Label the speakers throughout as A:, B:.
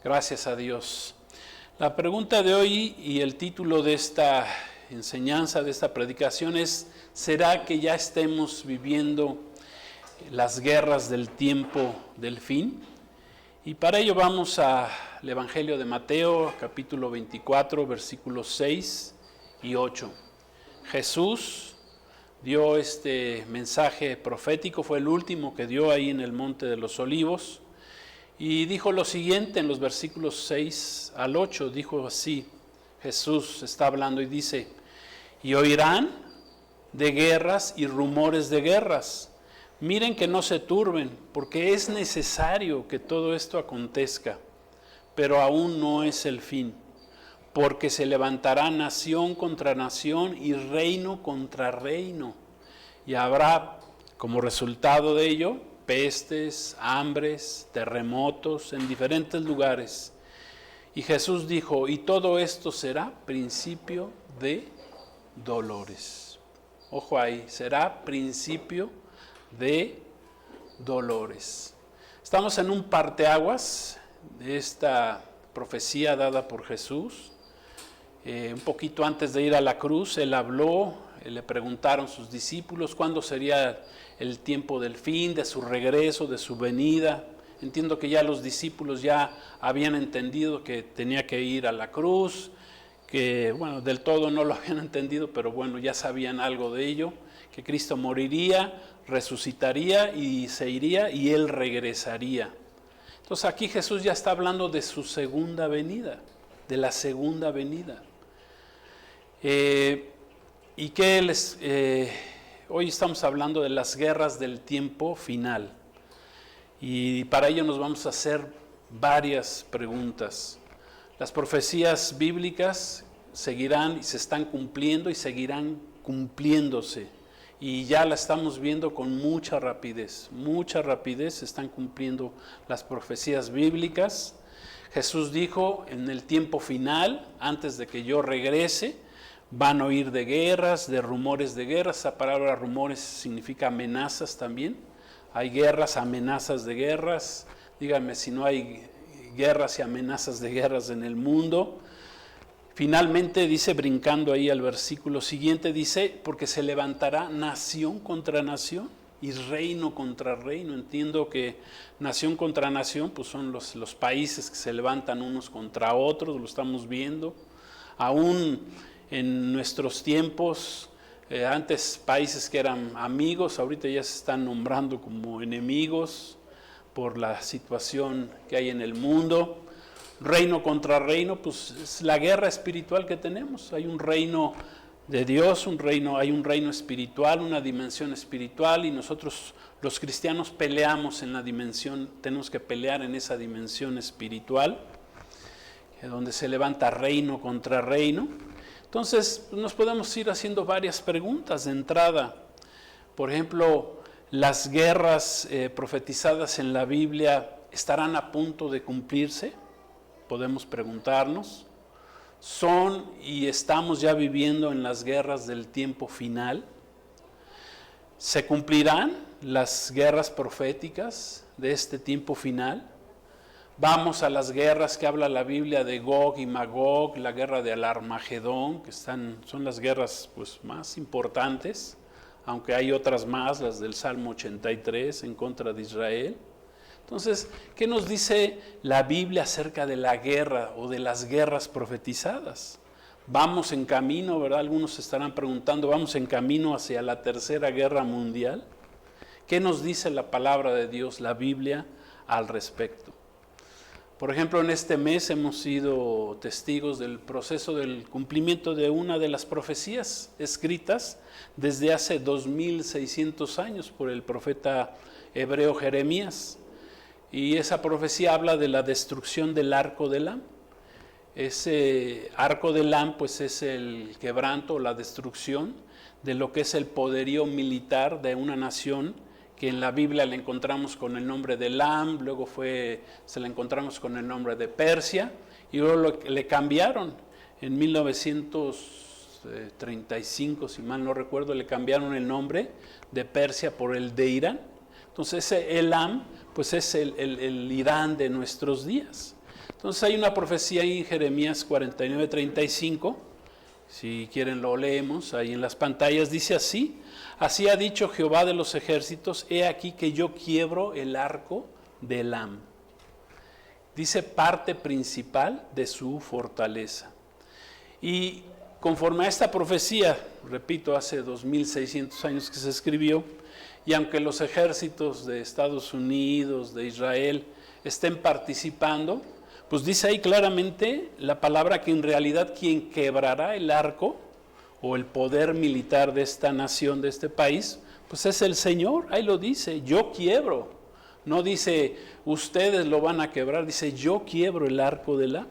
A: Gracias a Dios. La pregunta de hoy y el título de esta enseñanza, de esta predicación es: ¿será que ya estemos viviendo las guerras del tiempo del fin? Y para ello vamos al Evangelio de Mateo, capítulo 24, versículos 6 y 8. Jesús dio este mensaje profético, fue el último que dio ahí en el Monte de los Olivos, y dijo lo siguiente en los versículos 6 al 8, dijo así, Jesús está hablando y dice: y oirán de guerras y rumores de guerras. Miren que no se turben, porque es necesario que todo esto acontezca, pero aún no es el fin, porque se levantará nación contra nación y reino contra reino, y habrá como resultado de ello pestes, hambres, terremotos en diferentes lugares. Y Jesús dijo: y todo esto será principio de dolores. Ojo ahí, será principio de dolores. Estamos en un parteaguas de esta profecía dada por Jesús. Un poquito antes de ir a la cruz, Él habló, le preguntaron sus discípulos cuándo sería el tiempo del fin, de su regreso, de su venida. Entiendo que ya los discípulos ya habían entendido que tenía que ir a la cruz, que bueno, del todo no lo habían entendido, pero bueno, ya sabían algo de ello, que Cristo moriría, resucitaría y se iría y Él regresaría. Entonces aquí Jesús ya está hablando de su segunda venida, de la segunda venida. Y que hoy estamos hablando de las guerras del tiempo final. Y para ello nos vamos a hacer varias preguntas. Las profecías bíblicas seguirán y se están cumpliendo y seguirán cumpliéndose. Y ya la estamos viendo con mucha rapidez se están cumpliendo las profecías bíblicas. Jesús dijo: en el tiempo final, antes de que yo regrese, van a oír de guerras, de rumores de guerras. Esa palabra rumores significa amenazas también. Hay guerras, amenazas de guerras. Díganme si no hay guerras y amenazas de guerras en el mundo. Finalmente dice, brincando ahí al versículo siguiente, dice: porque se levantará nación contra nación y reino contra reino. Entiendo que nación contra nación pues son los países que se levantan unos contra otros, lo estamos viendo. Aún en nuestros tiempos, antes países que eran amigos, ahorita ya se están nombrando como enemigos por la situación que hay en el mundo. Reino contra reino, pues es la guerra espiritual que tenemos. Hay un reino de Dios, hay un reino espiritual, una dimensión espiritual, y nosotros los cristianos peleamos en la dimensión, tenemos que pelear en esa dimensión espiritual, donde se levanta reino contra reino. Entonces nos podemos ir haciendo varias preguntas de entrada. Por ejemplo, ¿las guerras profetizadas en la Biblia estarán a punto de cumplirse? Podemos preguntarnos. ¿Son y estamos ya viviendo en las guerras del tiempo final? ¿Se cumplirán las guerras proféticas de este tiempo final? Vamos a las guerras que habla la Biblia de Gog y Magog, la guerra de Armagedón, que son las guerras pues más importantes, aunque hay otras más, las del Salmo 83 en contra de Israel. Entonces, ¿qué nos dice la Biblia acerca de la guerra o de las guerras profetizadas? Vamos en camino, ¿verdad? Algunos se estarán preguntando, ¿vamos en camino hacia la tercera guerra mundial? ¿Qué nos dice la palabra de Dios, la Biblia, al respecto? Por ejemplo, en este mes hemos sido testigos del proceso del cumplimiento de una de las profecías escritas desde hace 2600 años por el profeta hebreo Jeremías. Y esa profecía habla de la destrucción del arco de Elam. Ese arco de Elam pues es el quebranto o la destrucción de lo que es el poderío militar de una nación, que en la Biblia le encontramos con el nombre de Elam, luego se la encontramos con el nombre de Persia, y luego le cambiaron en 1935, si mal no recuerdo, le cambiaron el nombre de Persia por el de Irán. Entonces ese Elam pues es el Irán de nuestros días. Entonces hay una profecía ahí en Jeremías 49:35, si quieren lo leemos, ahí en las pantallas, dice así: así ha dicho Jehová de los ejércitos, he aquí que yo quiebro el arco de Elam. Dice parte principal de su fortaleza. Y conforme a esta profecía, repito, hace 2600 años que se escribió, y aunque los ejércitos de Estados Unidos, de Israel, estén participando, pues dice ahí claramente la palabra que en realidad quien quebrará el arco o el poder militar de esta nación, de este país, pues es el Señor. Ahí lo dice, yo quiebro. No dice ustedes lo van a quebrar, dice yo quiebro el arco de la.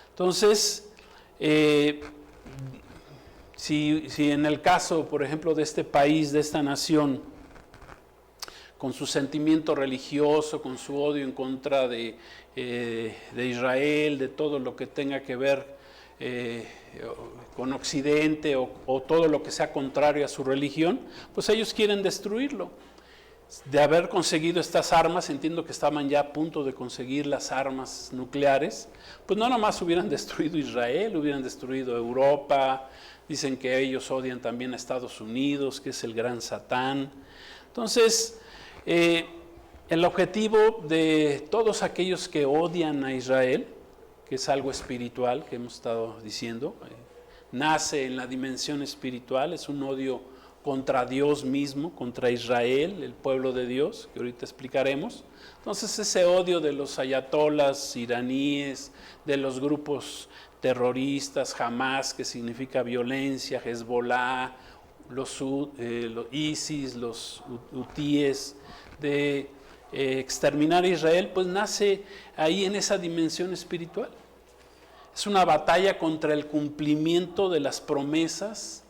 A: Entonces, si en el caso, por ejemplo, de este país, de esta nación, con su sentimiento religioso, con su odio en contra de Israel, de todo lo que tenga que ver con Occidente o todo lo que sea contrario a su religión, pues ellos quieren destruirlo. De haber conseguido estas armas, entiendo que estaban ya a punto de conseguir las armas nucleares, pues no nada más hubieran destruido Israel, hubieran destruido Europa. Dicen que ellos odian también a Estados Unidos, que es el gran Satán. Entonces, el objetivo de todos aquellos que odian a Israel, que es algo espiritual que hemos estado diciendo, nace en la dimensión espiritual, es un odio contra Dios mismo, contra Israel, el pueblo de Dios, que ahorita explicaremos. Entonces ese odio de los ayatolas iraníes, de los grupos terroristas, Hamas, que significa violencia, Hezbollah, los ISIS, los hutíes, de exterminar a Israel, pues nace ahí en esa dimensión espiritual. Es una batalla contra el cumplimiento de las promesas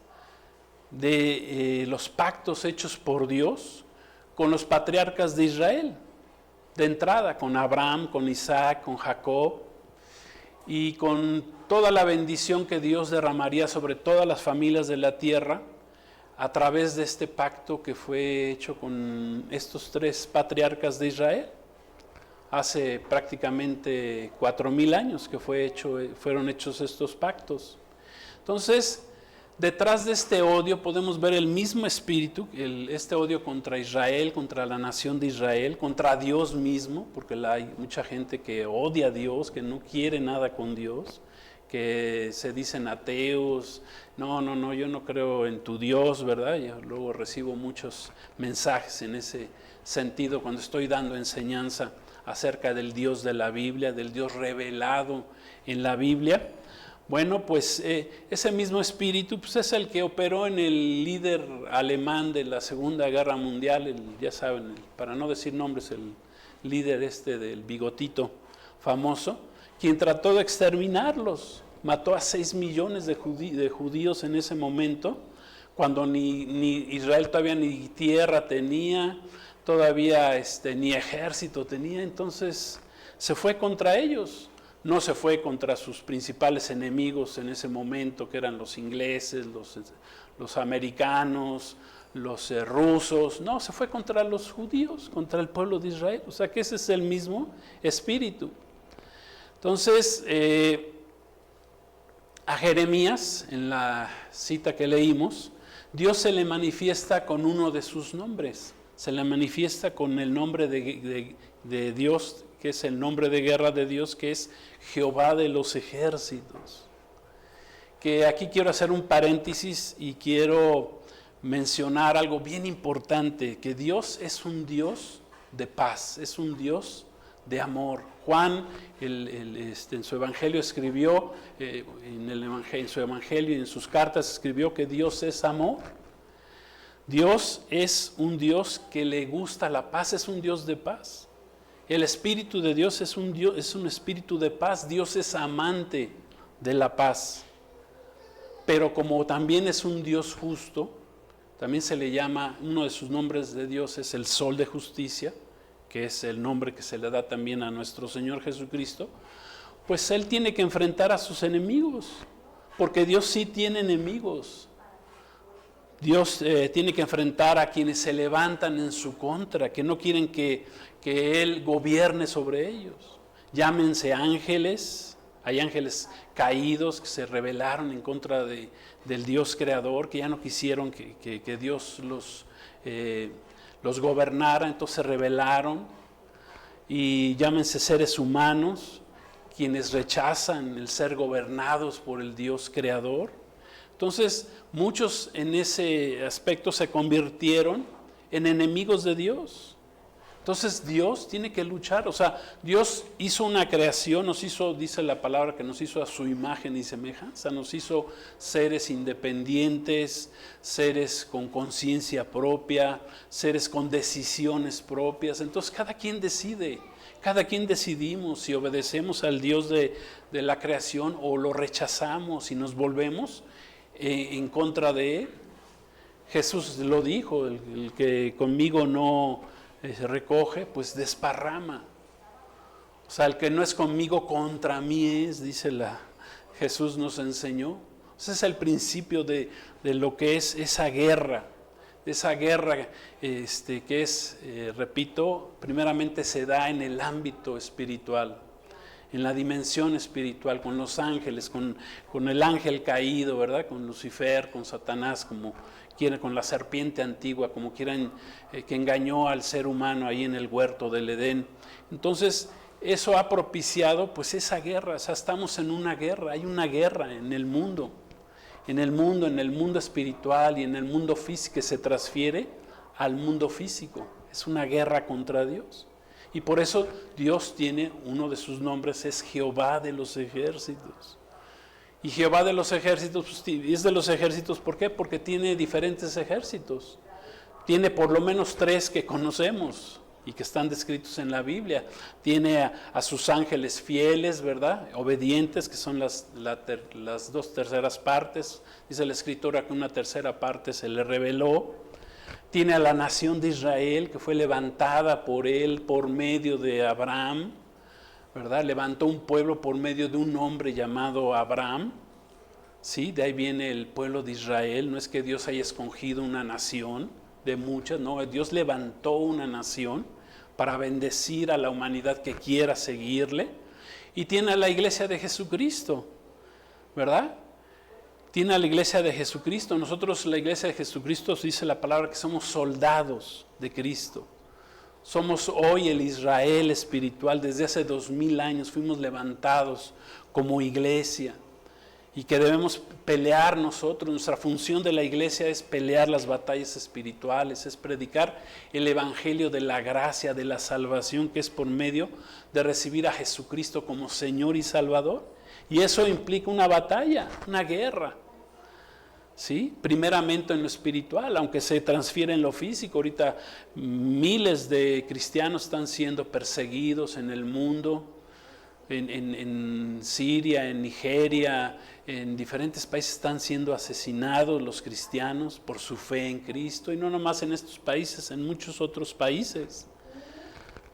A: de los pactos hechos por Dios con los patriarcas de Israel, de entrada con Abraham, con Isaac, con Jacob, y con toda la bendición que Dios derramaría sobre todas las familias de la tierra a través de este pacto que fue hecho con estos tres patriarcas de Israel. Hace prácticamente 4000 años que fueron hechos estos pactos. Entonces, detrás de este odio podemos ver el mismo espíritu, este odio contra Israel, contra la nación de Israel, contra Dios mismo, porque hay mucha gente que odia a Dios, que no quiere nada con Dios, que se dicen ateos, no, yo no creo en tu Dios, ¿verdad? Yo luego recibo muchos mensajes en ese sentido cuando estoy dando enseñanza acerca del Dios de la Biblia, del Dios revelado en la Biblia. Bueno, pues ese mismo espíritu pues es el que operó en el líder alemán de la Segunda Guerra Mundial, ya saben, para no decir nombres, el líder del bigotito famoso, quien trató de exterminarlos. Mató a 6 millones de judíos en ese momento, cuando ni Israel todavía ni tierra tenía, todavía ni ejército tenía, entonces se fue contra ellos. No se fue contra sus principales enemigos en ese momento, que eran los ingleses, los americanos, los rusos. No, se fue contra los judíos, contra el pueblo de Israel. O sea que ese es el mismo espíritu. Entonces, a Jeremías, en la cita que leímos, Dios se le manifiesta con uno de sus nombres. Se le manifiesta con el nombre de Dios, que es el nombre de guerra de Dios, que es Jehová de los ejércitos. Que aquí quiero hacer un paréntesis y quiero mencionar algo bien importante, que Dios es un Dios de paz, es un Dios de amor. Juan en su evangelio escribió, en su evangelio y en sus cartas escribió que Dios es amor. Dios es un Dios que le gusta la paz, es un Dios de paz. El Espíritu de Dios es un espíritu de paz. Dios es amante de la paz. Pero como también es un Dios justo, también se le llama, uno de sus nombres de Dios es el Sol de Justicia, que es el nombre que se le da también a nuestro Señor Jesucristo, pues Él tiene que enfrentar a sus enemigos, porque Dios sí tiene enemigos. Dios tiene que enfrentar a quienes se levantan en su contra, que no quieren que Él gobierne sobre ellos. llámense ángeles. Hay ángeles caídos que se rebelaron en contra del Dios creador, que ya no quisieron que Dios los gobernara, entonces se rebelaron. Y llámense seres humanos, quienes rechazan el ser gobernados por el Dios creador. Entonces, muchos en ese aspecto se convirtieron en enemigos de Dios. Entonces, Dios tiene que luchar. O sea, Dios hizo una creación, nos hizo, dice la palabra, que nos hizo a su imagen y semejanza. Nos hizo seres independientes, seres con conciencia propia, seres con decisiones propias. Entonces, cada quien decide. Cada quien decidimos si obedecemos al Dios de la creación o lo rechazamos y nos volvemos en contra de Él. Jesús lo dijo, el que conmigo no se recoge, pues desparrama. O sea, el que no es conmigo, contra mí es, dice Jesús nos enseñó. Ese es el principio de lo que es esa guerra. Esa guerra que es, repito, primeramente se da en el ámbito espiritual, en la dimensión espiritual, con los ángeles, con el ángel caído, ¿verdad? Con Lucifer, con Satanás, como quieren, con la serpiente antigua, como quieran, que engañó al ser humano ahí en el huerto del Edén. Entonces, eso ha propiciado pues esa guerra. O sea, estamos en una guerra, hay una guerra en el mundo. En el mundo espiritual y en el mundo físico, que se transfiere al mundo físico. Es una guerra contra Dios. Y por eso Dios tiene, uno de sus nombres es Jehová de los ejércitos. Y Jehová de los ejércitos, pues, es de los ejércitos, ¿por qué? Porque tiene diferentes ejércitos. Tiene por lo menos 3 que conocemos y que están descritos en la Biblia. Tiene a sus ángeles fieles, ¿verdad? Obedientes, que son las 2/3 partes. Dice la Escritura que una 1/3 parte se le reveló. Tiene a la nación de Israel, que fue levantada por él por medio de Abraham, ¿verdad? Levantó un pueblo por medio de un hombre llamado Abraham. Sí, de ahí viene el pueblo de Israel. No es que Dios haya escogido una nación de muchas, no, Dios levantó una nación para bendecir a la humanidad que quiera seguirle. Y tiene a la iglesia de Jesucristo, ¿verdad? Tiene a la iglesia de Jesucristo. Nosotros, la iglesia de Jesucristo, dice la palabra que somos soldados de Cristo. Somos hoy el Israel espiritual. Desde hace 2000 años fuimos levantados como iglesia. Y que debemos pelear nosotros. Nuestra función de la iglesia es pelear las batallas espirituales, es predicar el evangelio de la gracia, de la salvación, que es por medio de recibir a Jesucristo como Señor y Salvador. Y eso implica una batalla, una guerra. ¿Sí? Primeramente en lo espiritual, aunque se transfiere en lo físico. Ahorita miles de cristianos están siendo perseguidos en el mundo. En Siria, en Nigeria, en diferentes países están siendo asesinados los cristianos por su fe en Cristo, y no nomás en estos países, en muchos otros países.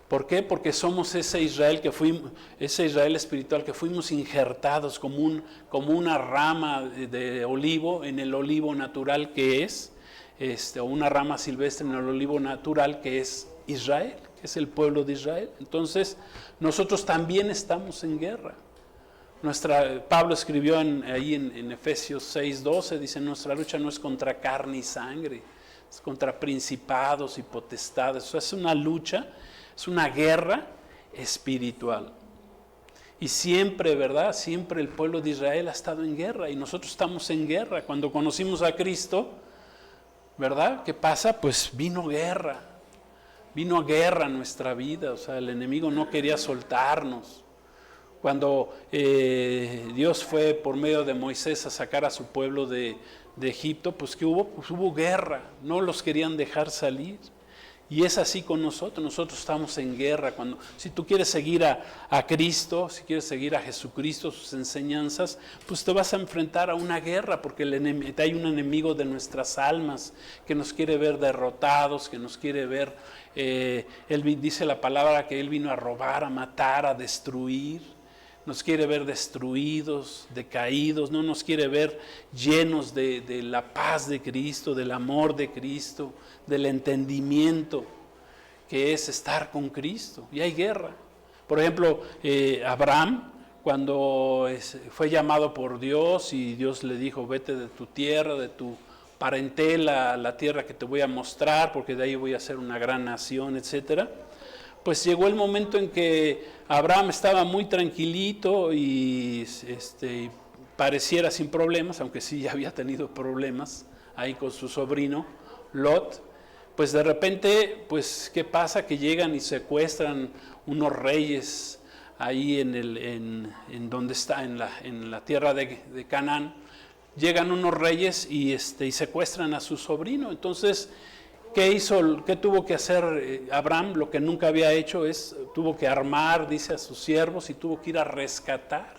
A: ¿Por qué? Porque somos ese Israel ese Israel espiritual que fuimos injertados como una rama de olivo en el olivo natural que es, o una rama silvestre en el olivo natural que es Israel, que es el pueblo de Israel. Entonces, nosotros también estamos en guerra. Pablo escribió ahí en Efesios 6:12, dice, nuestra lucha no es contra carne y sangre, es contra principados y potestades. O sea, es una lucha, es una guerra espiritual. Y siempre, ¿verdad? Siempre el pueblo de Israel ha estado en guerra y nosotros estamos en guerra. Cuando conocimos a Cristo, ¿verdad? ¿Qué pasa? Pues vino guerra a nuestra vida. O sea, el enemigo no quería soltarnos. Cuando Dios fue por medio de Moisés a sacar a su pueblo de Egipto, pues ¿qué hubo? Pues hubo guerra, no los querían dejar salir. Y es así con nosotros estamos en guerra. Si tú quieres seguir a Cristo, si quieres seguir a Jesucristo, sus enseñanzas, pues te vas a enfrentar a una guerra, porque hay un enemigo de nuestras almas que nos quiere ver derrotados, que nos quiere ver, él dice la palabra que él vino a robar, a matar, a destruir. Nos quiere ver destruidos, decaídos, no nos quiere ver llenos de la paz de Cristo, del amor de Cristo, del entendimiento que es estar con Cristo. Y hay guerra. Por ejemplo, Abraham, cuando fue llamado por Dios y Dios le dijo, vete de tu tierra, de tu parentela, a la tierra que te voy a mostrar, porque de ahí voy a ser una gran nación, etcétera. Pues llegó el momento en que Abraham estaba muy tranquilito y pareciera sin problemas, aunque sí ya había tenido problemas ahí con su sobrino Lot. Pues de repente, pues ¿qué pasa? Que llegan y secuestran unos reyes ahí en donde está, en la tierra de Canaán. Llegan unos reyes y secuestran a su sobrino. Entonces, ¿qué tuvo que hacer Abraham? Lo que nunca había hecho tuvo que armar, dice, a sus siervos y tuvo que ir a rescatar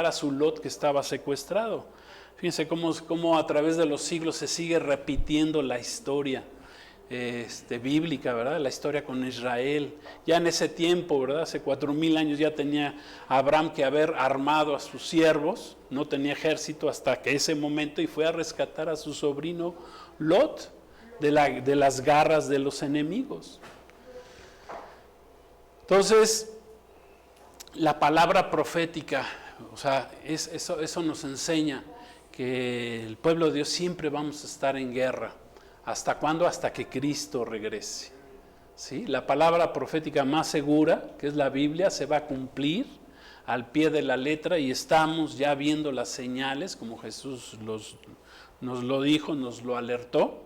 A: a su Lot que estaba secuestrado. Fíjense cómo a través de los siglos se sigue repitiendo la historia bíblica, ¿verdad? La historia con Israel. Ya en ese tiempo, ¿verdad? Hace 4,000 años ya tenía Abraham que haber armado a sus siervos, no tenía ejército hasta que ese momento, y fue a rescatar a su sobrino Lot de las garras de los enemigos. Entonces, la palabra profética, o sea, eso nos enseña que el pueblo de Dios siempre vamos a estar en guerra. ¿Hasta cuándo? Hasta que Cristo regrese. ¿Sí? La palabra profética más segura, que es la Biblia, se va a cumplir al pie de la letra y estamos ya viendo las señales, como Jesús nos lo dijo, nos lo alertó,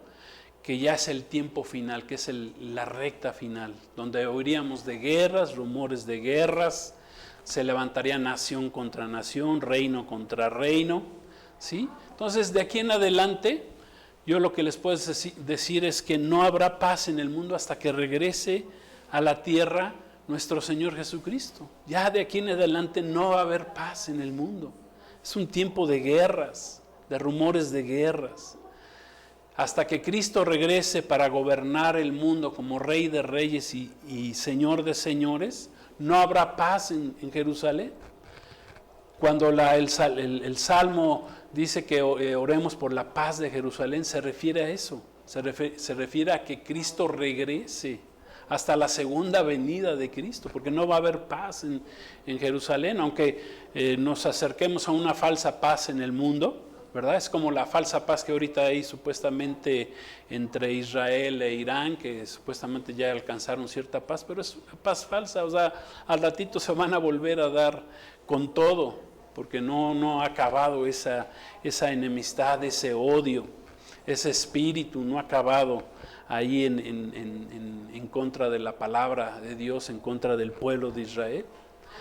A: que ya es el tiempo final, que es la recta final, donde oiríamos de guerras, rumores de guerras, se levantaría nación contra nación, reino contra reino, ¿sí? Entonces, de aquí en adelante, yo lo que les puedo decir es que no habrá paz en el mundo hasta que regrese a la tierra nuestro Señor Jesucristo. Ya de aquí en adelante no va a haber paz en el mundo. Es un tiempo de guerras, de rumores de guerras. Hasta que Cristo regrese para gobernar el mundo como Rey de Reyes y Señor de Señores, no habrá paz en Jerusalén. Cuando el Salmo dice que oremos por la paz de Jerusalén, se refiere a eso, se refiere a que Cristo regrese hasta la segunda venida de Cristo, porque no va a haber paz en Jerusalén, aunque nos acerquemos a una falsa paz en el mundo, ¿verdad? Es como la falsa paz que ahorita hay supuestamente entre Israel e Irán, que supuestamente ya alcanzaron cierta paz, pero es una paz falsa, o sea, al ratito se van a volver a dar con todo, porque no ha acabado esa enemistad, ese odio, ese espíritu, no ha acabado ahí en contra de la palabra de Dios, en contra del pueblo de Israel.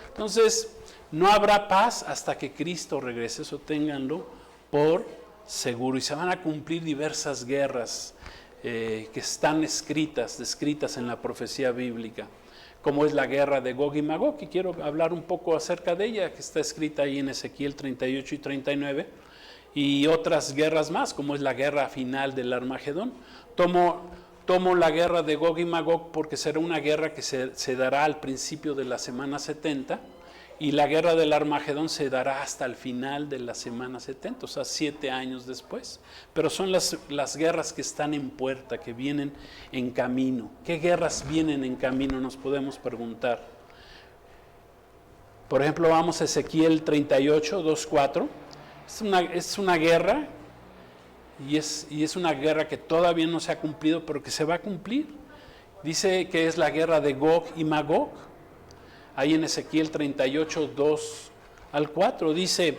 A: Entonces, no habrá paz hasta que Cristo regrese, eso ténganlo por seguro, y se van a cumplir diversas guerras que están descritas en la profecía bíblica, como es la guerra de Gog y Magog, y quiero hablar un poco acerca de ella, que está escrita ahí en Ezequiel 38 y 39, y otras guerras más, como es la guerra final del Armagedón. Tomo la guerra de Gog y Magog porque será una guerra que se dará al principio de la semana 70, y la guerra del Armagedón se dará hasta el final de la semana 70, o sea, 7 años después. Pero son las guerras que están en puerta, que vienen en camino. ¿Qué guerras vienen en camino? Nos podemos preguntar. Por ejemplo, vamos a Ezequiel 38, 2, 4. Es una guerra, y es una guerra que todavía no se ha cumplido, pero que se va a cumplir. Dice que es la guerra de Gog y Magog. Ahí en Ezequiel 38, 2 al 4, dice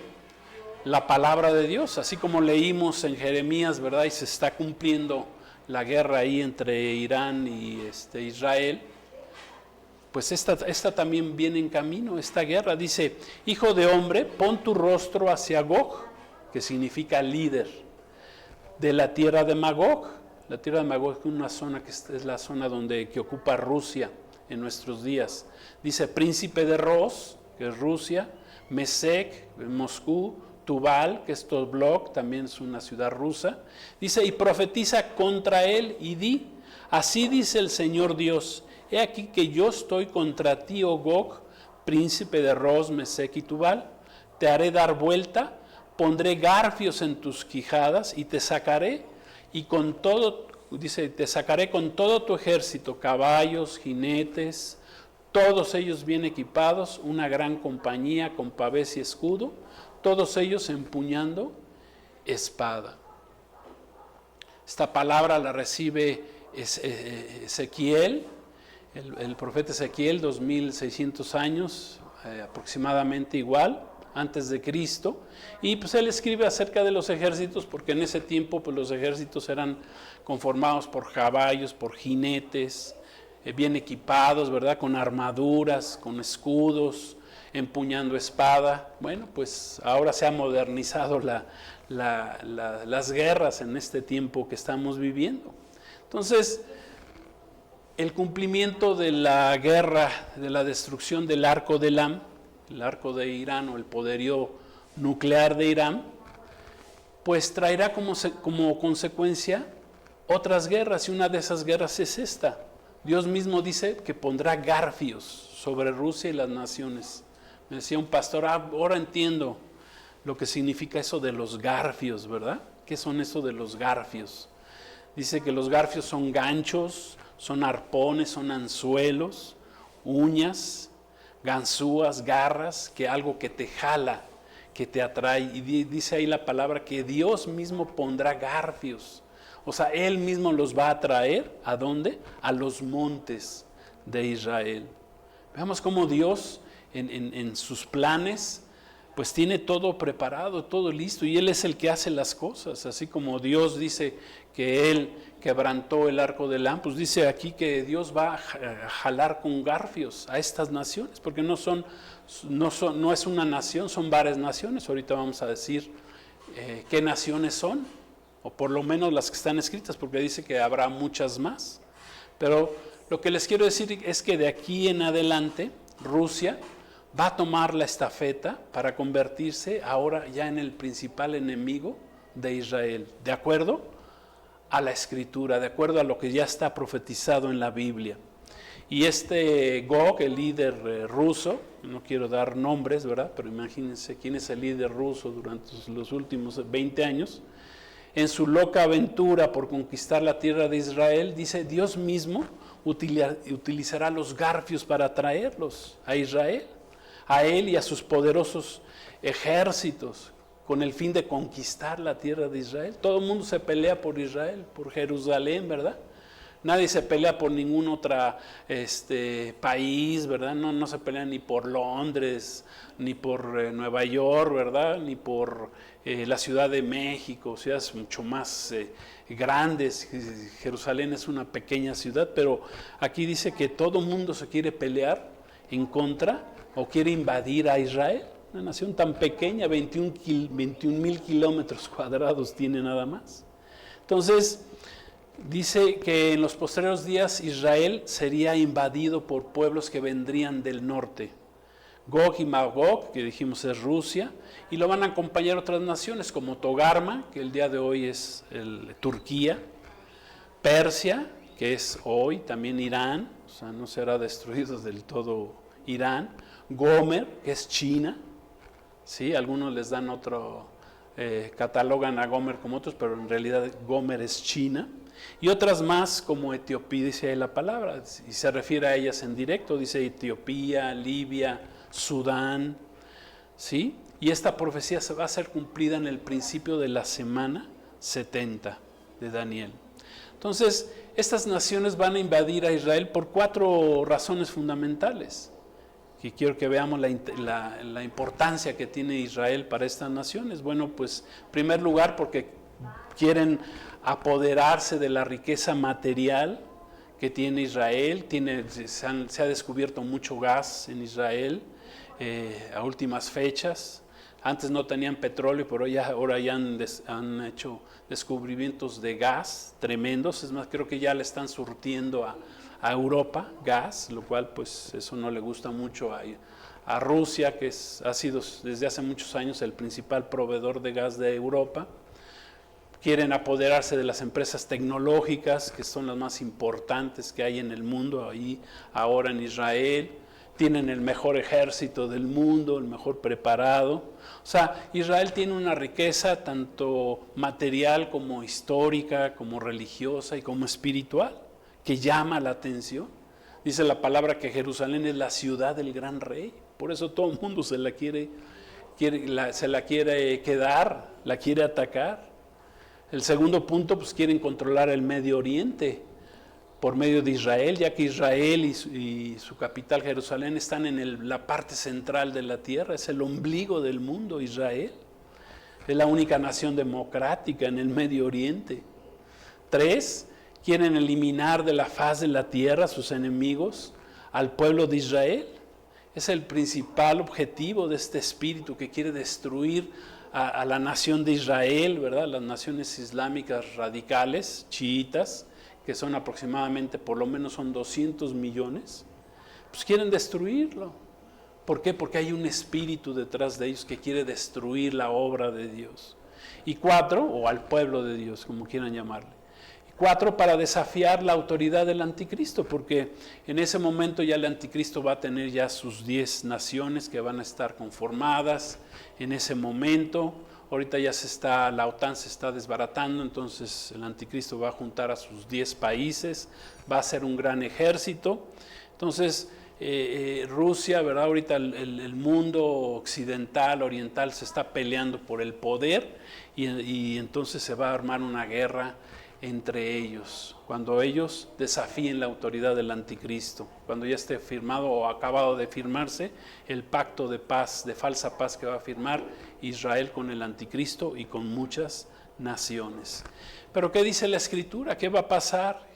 A: la palabra de Dios, así como leímos en Jeremías, ¿verdad? Y se está cumpliendo la guerra ahí entre Irán y Israel, pues esta también viene en camino, esta guerra. Dice, hijo de hombre, pon tu rostro hacia Gog, que significa líder, de la tierra de Magog. La tierra de Magog es una zona que es la zona que ocupa Rusia en nuestros días. Dice, príncipe de Ros, que es Rusia, Mesec, Moscú, Tubal, que es Toblok, también es una ciudad rusa. Dice, y profetiza contra él y di, así dice el Señor Dios, he aquí que yo estoy contra ti, oh Gog, príncipe de Ros, Mesec y Tubal, te haré dar vuelta, pondré garfios en tus quijadas y te sacaré, y con todo, dice, te sacaré con todo tu ejército, caballos, jinetes, todos ellos bien equipados, una gran compañía con pavés y escudo, todos ellos empuñando espada. Esta palabra la recibe Ezequiel, el profeta Ezequiel, 2600 años, aproximadamente igual, antes de Cristo, y pues él escribe acerca de los ejércitos, porque en ese tiempo pues los ejércitos eran conformados por caballos, por jinetes, bien equipados, ¿verdad? Con armaduras, con escudos, empuñando espada. Bueno, pues ahora se ha modernizado las guerras en este tiempo que estamos viviendo. Entonces, el cumplimiento de la guerra, de la destrucción del arco de Elam, el arco de Irán o el poderío nuclear de Irán, pues traerá como consecuencia otras guerras, y una de esas guerras es esta. Dios mismo dice que pondrá garfios sobre Rusia y las naciones. Me decía un pastor, ahora entiendo lo que significa eso de los garfios, ¿verdad? ¿Qué son eso de los garfios? Dice que los garfios son ganchos, son arpones, son anzuelos, uñas, ganzúas, garras, que algo que te jala, que te atrae. Y dice ahí la palabra que Dios mismo pondrá garfios. O sea, Él mismo los va a traer, ¿a dónde? A los montes de Israel. Veamos cómo Dios en sus planes pues tiene todo preparado, todo listo, y Él es el que hace las cosas. Así como Dios dice que Él quebrantó el arco de Elam, pues dice aquí que Dios va a jalar con garfios a estas naciones, porque no es una nación, son varias naciones. Ahorita vamos a decir qué naciones son, o por lo menos las que están escritas, porque dice que habrá muchas más. Pero lo que les quiero decir es que de aquí en adelante Rusia va a tomar la estafeta para convertirse ahora ya en el principal enemigo de Israel, de acuerdo a la Escritura, de acuerdo a lo que ya está profetizado en la Biblia. Y este Gog, el líder ruso, no quiero dar nombres, ¿verdad? Pero imagínense quién es el líder ruso durante los últimos 20 años. En su loca aventura por conquistar la tierra de Israel, dice, Dios mismo utilizará los garfios para traerlos a Israel, a él y a sus poderosos ejércitos, con el fin de conquistar la tierra de Israel. Todo el mundo se pelea por Israel, por Jerusalén, ¿verdad? Nadie se pelea por ningún otro país, ¿verdad? No se pelea ni por Londres, ni por Nueva York, ¿verdad? Ni por la Ciudad de México, ciudades mucho más grandes. Jerusalén es una pequeña ciudad, pero aquí dice que todo mundo se quiere pelear en contra o quiere invadir a Israel, una nación tan pequeña, 21,000 kilómetros cuadrados tiene nada más. Entonces, dice que en los posteriores días Israel sería invadido por pueblos que vendrían del norte. Gog y Magog, que dijimos es Rusia, y lo van a acompañar otras naciones como Togarma, que el día de hoy es Turquía, Persia, que es hoy también Irán, o sea, no será destruido del todo Irán, Gomer, que es China, ¿sí? Algunos les dan otro, catalogan a Gomer como otros, pero en realidad Gomer es China, y otras más como Etiopía, dice ahí la palabra, y se refiere a ellas en directo, dice Etiopía, Libia, Sudán, ¿sí? Y esta profecía se va a ser cumplida en el principio de la semana 70 de Daniel. Entonces, estas naciones van a invadir a Israel por 4 razones fundamentales, que quiero que veamos la importancia que tiene Israel para estas naciones. Bueno, pues, en primer lugar, porque quieren apoderarse de la riqueza material que tiene Israel. Se ha descubierto mucho gas en Israel a últimas fechas. Antes no tenían petróleo, pero ahora ya han hecho descubrimientos de gas tremendos. Es más, creo que ya le están surtiendo a Europa gas, lo cual pues eso no le gusta mucho a Rusia, que ha sido desde hace muchos años el principal proveedor de gas de Europa. Quieren apoderarse de las empresas tecnológicas, que son las más importantes que hay en el mundo, ahí ahora en Israel. Tienen el mejor ejército del mundo, el mejor preparado. O sea, Israel tiene una riqueza tanto material como histórica, como religiosa y como espiritual, que llama la atención. Dice la palabra que Jerusalén es la ciudad del gran rey. Por eso todo el mundo se la quiere quedar, la quiere atacar. El segundo punto, pues quieren controlar el Medio Oriente por medio de Israel, ya que Israel y su capital Jerusalén están en la parte central de la tierra, es el ombligo del mundo, Israel. Es la única nación democrática en el Medio Oriente. 3, quieren eliminar de la faz de la tierra a sus enemigos, al pueblo de Israel. Es el principal objetivo de este espíritu que quiere destruir a la nación de Israel, ¿verdad? Las naciones islámicas radicales, chiitas, que son aproximadamente, por lo menos son 200 millones, pues quieren destruirlo. ¿Por qué? Porque hay un espíritu detrás de ellos que quiere destruir la obra de Dios. Y 4, o al pueblo de Dios, como quieran llamarle. 4, para desafiar la autoridad del anticristo, porque en ese momento ya el anticristo va a tener ya sus 10 naciones que van a estar conformadas en ese momento. Ahorita ya la OTAN se está desbaratando, entonces el anticristo va a juntar a sus 10 países, va a ser un gran ejército. Entonces Rusia, ¿verdad? Ahorita el mundo occidental, oriental se está peleando por el poder y entonces se va a armar una guerra entre ellos, cuando ellos desafíen la autoridad del anticristo, cuando ya esté firmado o acabado de firmarse el pacto de paz, de falsa paz que va a firmar Israel con el anticristo y con muchas naciones. Pero ¿qué dice la Escritura? ¿Qué va a pasar?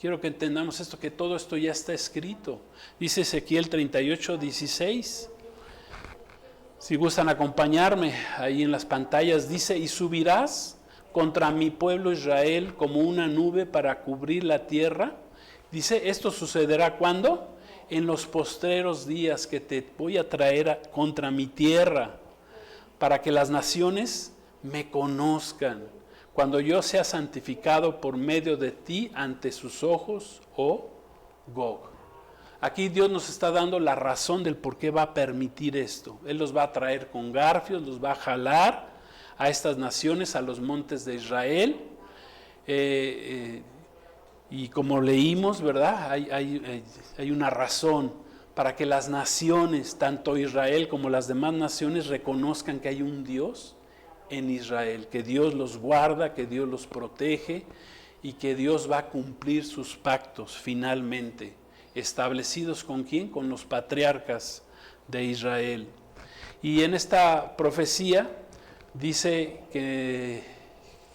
A: Quiero que entendamos esto, que todo esto ya está escrito. Dice Ezequiel 38:16. Si gustan acompañarme ahí en las pantallas, dice: y subirás contra mi pueblo Israel como una nube para cubrir la tierra. Dice, esto sucederá ¿cuándo? En los postreros días, que te voy a traer contra mi tierra, para que las naciones me conozcan, cuando yo sea santificado por medio de ti ante sus ojos, oh Gog. Aquí Dios nos está dando la razón del por qué va a permitir esto. Él los va a traer con garfios, los va a jalar a estas naciones, a los montes de Israel, y como leímos, ¿verdad? Hay una razón para que las naciones, tanto Israel como las demás naciones, reconozcan que hay un Dios en Israel, que Dios los guarda, que Dios los protege y que Dios va a cumplir sus pactos finalmente, establecidos ¿con quién? Con los patriarcas de Israel. Y en esta profecía dice que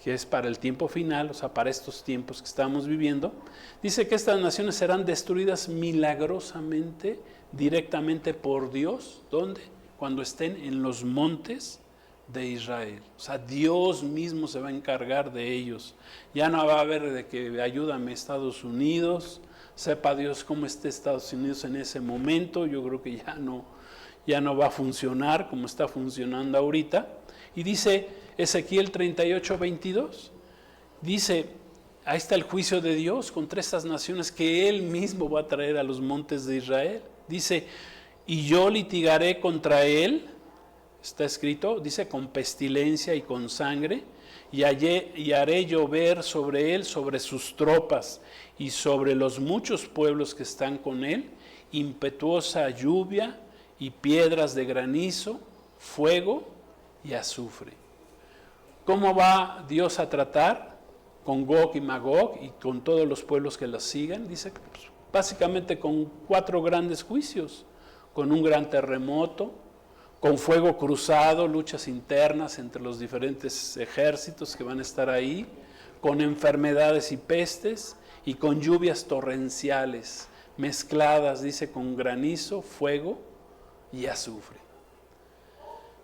A: es para el tiempo final, o sea, para estos tiempos que estamos viviendo, dice que estas naciones serán destruidas milagrosamente, directamente por Dios. ¿Dónde? Cuando estén en los montes de Israel. O sea, Dios mismo se va a encargar de ellos. Ya no va a haber de que ayúdame Estados Unidos, sepa Dios cómo esté Estados Unidos en ese momento. Yo creo que ya no va a funcionar como está funcionando ahorita. Y dice Ezequiel 38:22, dice, ahí está el juicio de Dios contra estas naciones que Él mismo va a traer a los montes de Israel. Dice, y yo litigaré contra él, está escrito, dice, con pestilencia y con sangre, y haré llover sobre él, sobre sus tropas y sobre los muchos pueblos que están con él, impetuosa lluvia y piedras de granizo, fuego y azufre. ¿Cómo va Dios a tratar con Gog y Magog y con todos los pueblos que los sigan? Dice, pues, básicamente con 4 grandes juicios, con un gran terremoto, con fuego cruzado, luchas internas entre los diferentes ejércitos que van a estar ahí, con enfermedades y pestes, y con lluvias torrenciales, mezcladas, dice, con granizo, fuego y azufre.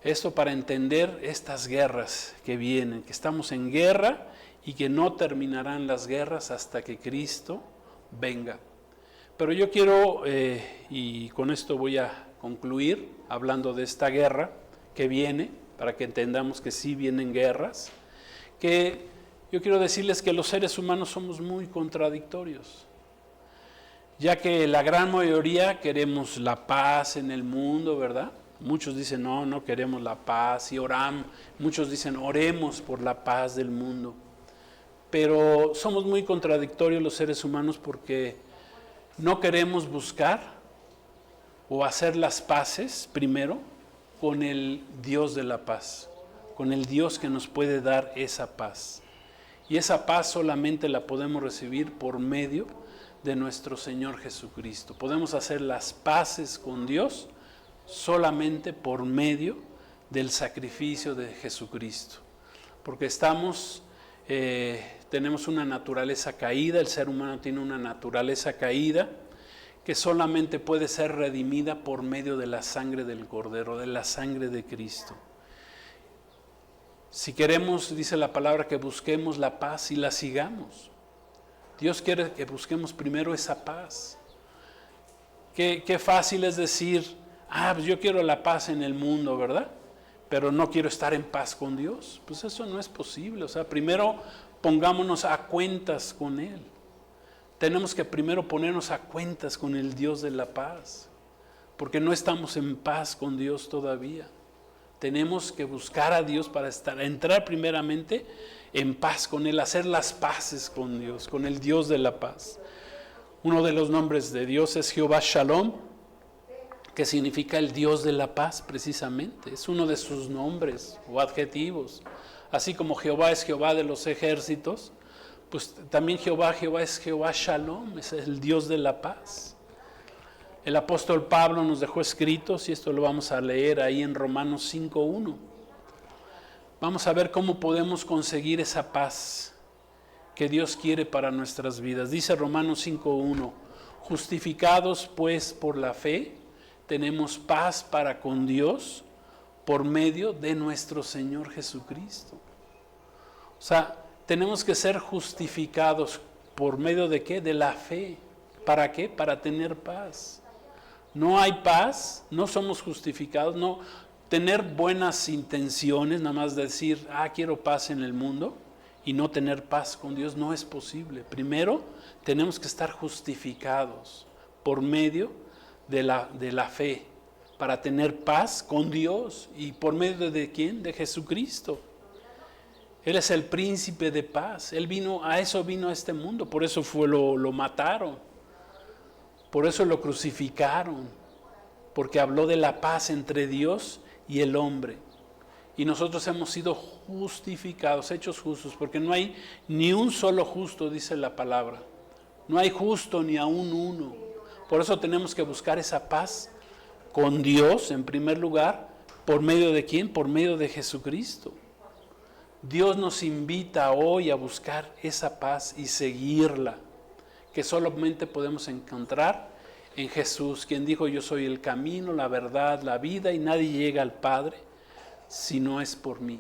A: Esto para entender estas guerras que vienen, que estamos en guerra y que no terminarán las guerras hasta que Cristo venga. Pero yo quiero, y con esto voy a concluir, hablando de esta guerra que viene, para que entendamos que sí vienen guerras, que yo quiero decirles que los seres humanos somos muy contradictorios, ya que la gran mayoría queremos la paz en el mundo, ¿verdad? Muchos dicen, no queremos la paz, y oramos. Muchos dicen, oremos por la paz del mundo. Pero somos muy contradictorios los seres humanos porque no queremos buscar o hacer las paces primero con el Dios de la paz, con el Dios que nos puede dar esa paz. Y esa paz solamente la podemos recibir por medio de nuestro Señor Jesucristo. Podemos hacer las paces con Dios solamente por medio del sacrificio de Jesucristo. Porque tenemos una naturaleza caída, el ser humano tiene una naturaleza caída que solamente puede ser redimida por medio de la sangre del Cordero, de la sangre de Cristo. Si queremos, dice la palabra, que busquemos la paz y la sigamos. Dios quiere que busquemos primero esa paz. Qué fácil es decir, pues yo quiero la paz en el mundo, ¿verdad? Pero no quiero estar en paz con Dios. Pues eso no es posible. O sea, primero pongámonos a cuentas con Él. Tenemos que primero ponernos a cuentas con el Dios de la paz, porque no estamos en paz con Dios todavía. Tenemos que buscar a Dios para entrar primeramente en paz con Él, hacer las paces con Dios, con el Dios de la paz. Uno de los nombres de Dios es Jehová Shalom, que significa el Dios de la paz precisamente. Es uno de sus nombres o adjetivos. Así como Jehová es Jehová de los ejércitos, pues también Jehová es Jehová Shalom, es el Dios de la paz. El apóstol Pablo nos dejó escritos, y esto lo vamos a leer ahí en Romanos 5:1. Vamos a ver cómo podemos conseguir esa paz que Dios quiere para nuestras vidas. Dice Romanos 5:1, justificados pues por la fe, tenemos paz para con Dios por medio de nuestro Señor Jesucristo. O sea, tenemos que ser justificados por medio de ¿qué? De la fe. ¿Para qué? Para tener paz. No hay paz, no somos justificados, no tener buenas intenciones, nada más decir, quiero paz en el mundo y no tener paz con Dios, no es posible. Primero tenemos que estar justificados por medio de la fe para tener paz con Dios. ¿Y por medio de quién? De Jesucristo. Él es el príncipe de paz. Él vino a este mundo, por eso lo mataron. Por eso lo crucificaron, porque habló de la paz entre Dios y el hombre. Y nosotros hemos sido justificados, hechos justos, porque no hay ni un solo justo, dice la palabra. No hay justo ni aún uno. Por eso tenemos que buscar esa paz con Dios en primer lugar. ¿Por medio de quién? Por medio de Jesucristo. Dios nos invita hoy a buscar esa paz y seguirla, que solamente podemos encontrar en Jesús, quien dijo, yo soy el camino, la verdad, la vida, y nadie llega al Padre si no es por mí.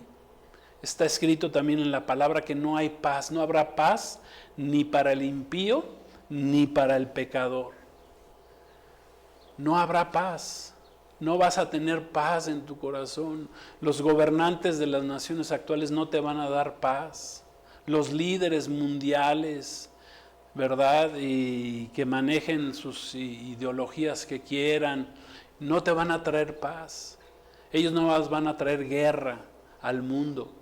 A: Está escrito también en la palabra que no hay paz, no habrá paz ni para el impío ni para el pecador. No habrá paz, no vas a tener paz en tu corazón. Los gobernantes de las naciones actuales no te van a dar paz. Los líderes mundiales, ¿verdad? Y que manejen sus ideologías que quieran, no te van a traer paz. Ellos no van a traer guerra al mundo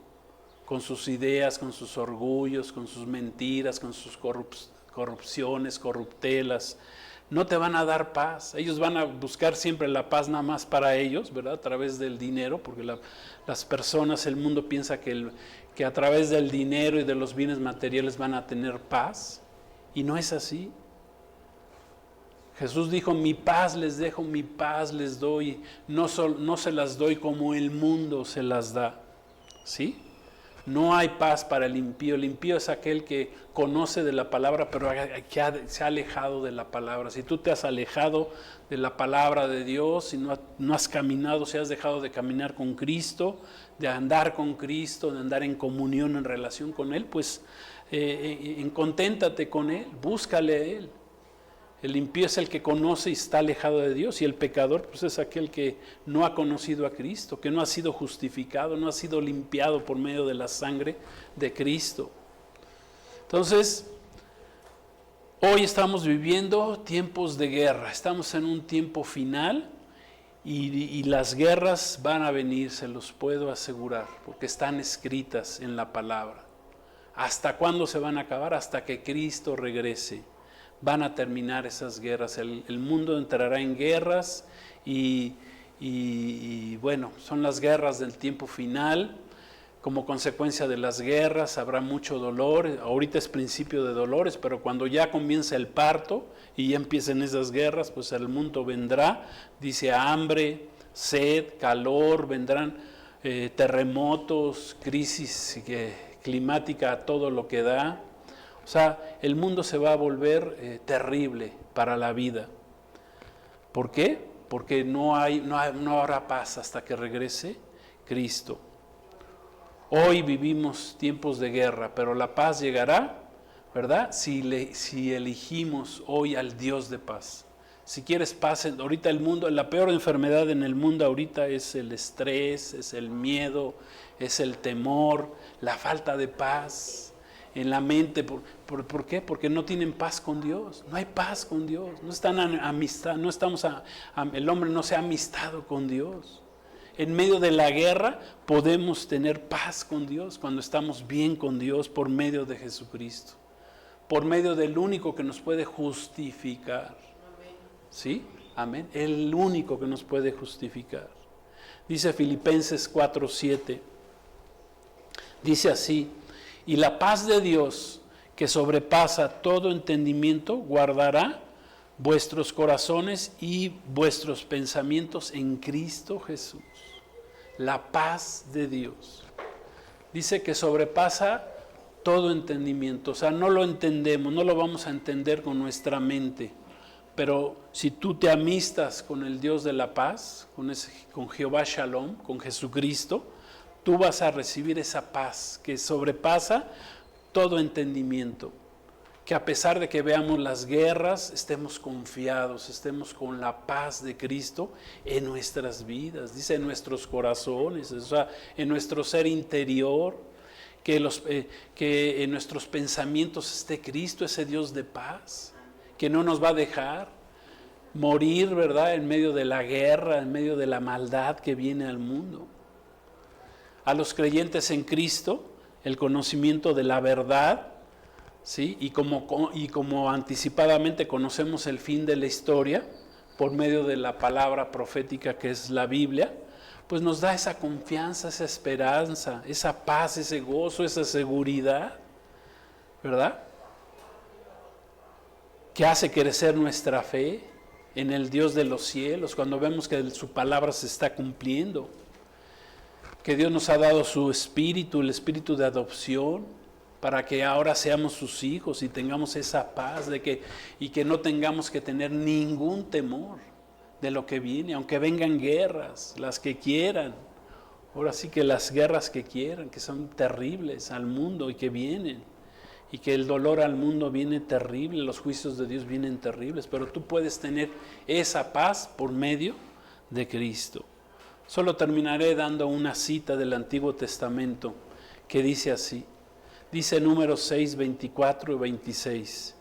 A: con sus ideas, con sus orgullos, con sus mentiras, con sus corrupciones, corruptelas. No te van a dar paz. Ellos van a buscar siempre la paz nada más para ellos, ¿verdad? A través del dinero, porque las personas, el mundo piensa que a través del dinero y de los bienes materiales van a tener paz. Y no es así. Jesús dijo, mi paz les dejo, mi paz les doy. No se las doy como el mundo se las da. ¿Sí? No hay paz para el impío. El impío es aquel que conoce de la palabra, pero que se ha alejado de la palabra. Si tú te has alejado de la palabra de Dios, si no has caminado, si has dejado de caminar con Cristo, de andar con Cristo, de andar en comunión, en relación con Él, pues conténtate con Él, búscale a Él. El impío es el que conoce y está alejado de Dios, y el pecador pues es aquel que no ha conocido a Cristo, que no ha sido justificado, no ha sido limpiado por medio de la sangre de Cristo. Entonces, hoy estamos viviendo tiempos de guerra, estamos en un tiempo final y las guerras van a venir, se los puedo asegurar, porque están escritas en la palabra. ¿Hasta cuándo se van a acabar? Hasta que Cristo regrese. van a terminar esas guerras. El mundo entrará en guerras y bueno, son las guerras del tiempo final. Como consecuencia de las guerras habrá mucho dolor. Ahorita es principio de dolores, pero cuando ya comienza el parto y ya empiecen esas guerras, pues el mundo vendrá, dice, hambre, sed, calor, vendrán terremotos, crisis climática, todo lo que da. O sea, el mundo se va a volver terrible para la vida. ¿Por qué? Porque no habrá paz hasta que regrese Cristo. Hoy vivimos tiempos de guerra, pero la paz llegará, ¿verdad? Si elegimos hoy al Dios de paz. Si quieres paz, ahorita el mundo, la peor enfermedad en el mundo ahorita es el estrés, es el miedo, es el temor, la falta de paz en la mente. ¿Por qué? Porque no tienen paz con Dios. No hay paz con Dios. No están amistad, no estamos el hombre no se ha amistado con Dios. En medio de la guerra podemos tener paz con Dios cuando estamos bien con Dios por medio de Jesucristo, por medio del único que nos puede justificar. ¿Sí? Amén. El único que nos puede justificar. Dice Filipenses 4:7. Dice así: y la paz de Dios, que sobrepasa todo entendimiento, guardará vuestros corazones y vuestros pensamientos en Cristo Jesús. La paz de Dios. Dice que sobrepasa todo entendimiento. O sea, no lo entendemos, no lo vamos a entender con nuestra mente. Pero si tú te amistas con el Dios de la paz, con Jehová Shalom, con Jesucristo, tú vas a recibir esa paz que sobrepasa todo entendimiento. Que a pesar de que veamos las guerras, estemos confiados, estemos con la paz de Cristo en nuestras vidas, dice en nuestros corazones, o sea, en nuestro ser interior, que en nuestros pensamientos esté Cristo, ese Dios de paz, que no nos va a dejar morir, ¿verdad?, en medio de la guerra, en medio de la maldad que viene al mundo. A los creyentes en Cristo, el conocimiento de la verdad, ¿sí? Y como anticipadamente conocemos el fin de la historia por medio de la palabra profética que es la Biblia, pues nos da esa confianza, esa esperanza, esa paz, ese gozo, esa seguridad, ¿verdad? Que hace crecer nuestra fe en el Dios de los cielos cuando vemos que su palabra se está cumpliendo, que Dios nos ha dado su espíritu, el espíritu de adopción, para que ahora seamos sus hijos y tengamos esa paz y que no tengamos que tener ningún temor de lo que viene, aunque vengan guerras, las que quieran. Ahora sí que las guerras que quieran, que son terribles al mundo y que vienen, y que el dolor al mundo viene terrible, los juicios de Dios vienen terribles, pero tú puedes tener esa paz por medio de Cristo. Solo terminaré dando una cita del Antiguo Testamento que dice así. Dice Números 6, 24 y 26.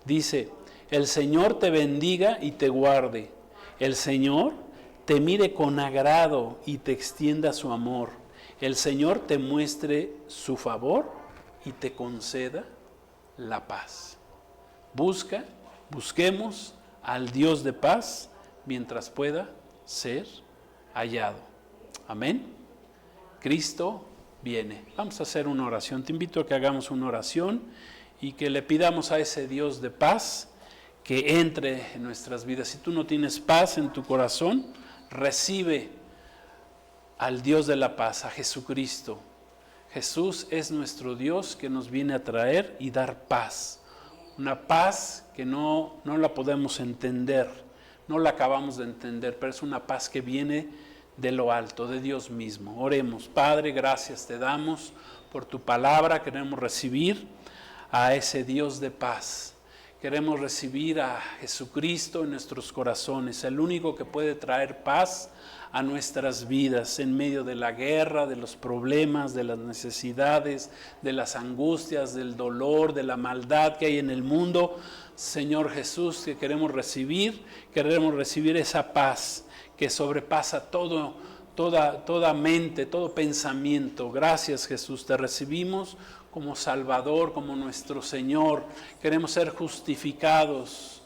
A: Dice: el Señor te bendiga y te guarde. El Señor te mire con agrado y te extienda su amor. El Señor te muestre su favor y te conceda la paz. Busquemos al Dios de paz mientras pueda ser hallado. Amén. Cristo viene. Vamos a hacer una oración. Te invito a que hagamos una oración y que le pidamos a ese Dios de paz que entre en nuestras vidas. Si tú no tienes paz en tu corazón, recibe al Dios de la paz, a Jesucristo. Jesús es nuestro Dios que nos viene a traer y dar paz. Una paz que no la podemos entender, no la acabamos de entender, pero es una paz que viene de lo alto, de Dios mismo. Oremos. Padre, gracias te damos por tu palabra. Queremos recibir a ese Dios de paz. Queremos recibir a Jesucristo en nuestros corazones, el único que puede traer paz a nuestras vidas en medio de la guerra, de los problemas, de las necesidades, de las angustias, del dolor, de la maldad que hay en el mundo. Señor Jesús, que queremos recibir esa paz que sobrepasa toda mente, todo pensamiento. Gracias, Jesús, te recibimos como Salvador, como nuestro Señor. Queremos ser justificados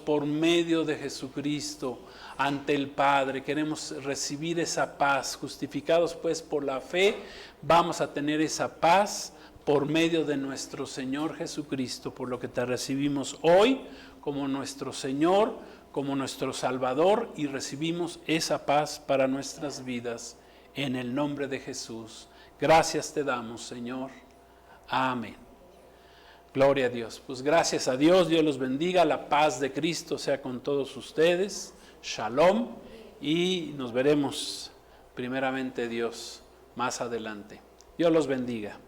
A: por medio de Jesucristo ante el Padre. Queremos recibir esa paz. Justificados pues por la fe, vamos a tener esa paz por medio de nuestro Señor Jesucristo, por lo que te recibimos hoy como nuestro Señor, como nuestro Salvador, y recibimos esa paz para nuestras vidas en el nombre de Jesús. Gracias te damos, Señor. Amén. Gloria a Dios. Pues gracias a Dios, Dios los bendiga, la paz de Cristo sea con todos ustedes. Shalom, y nos veremos primeramente Dios más adelante. Dios los bendiga.